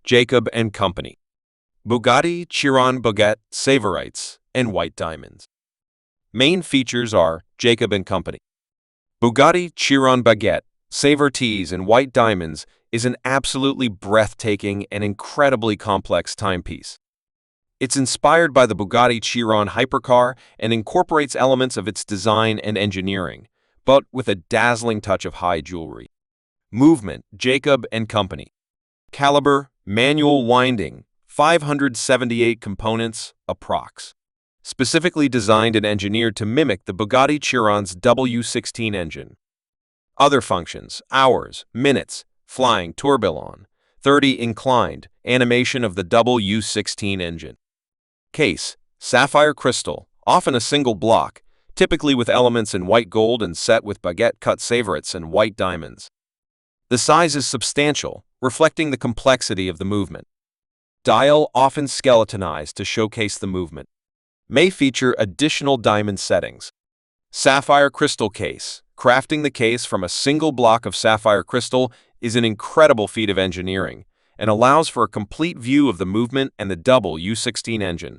Jacob & Company, Bugatti Chiron Baguette Tsavorites, and white diamonds. Main features are Jacob & Company. Bugatti Chiron Baguette Tsavorites and white diamonds is an absolutely breathtaking and incredibly complex timepiece. It's inspired by the Bugatti Chiron hypercar and incorporates elements of its design and engineering, but with a dazzling touch of high jewelry. Movement, Jacob & Company. Caliber, manual winding, 578 components, approx. Specifically designed and engineered to mimic the Bugatti Chiron's W16 engine. Other functions, hours, minutes, flying tourbillon, 30 inclined, animation of the W16 engine. Case, sapphire crystal, often a single block, typically with elements in white gold and set with baguette-cut Tsavorites and white diamonds. The size is substantial, reflecting the complexity of the movement. Dial often skeletonized to showcase the movement. May feature additional diamond settings. Sapphire crystal case. Crafting the case from a single block of sapphire crystal is an incredible feat of engineering and allows for a complete view of the movement and the W16 engine.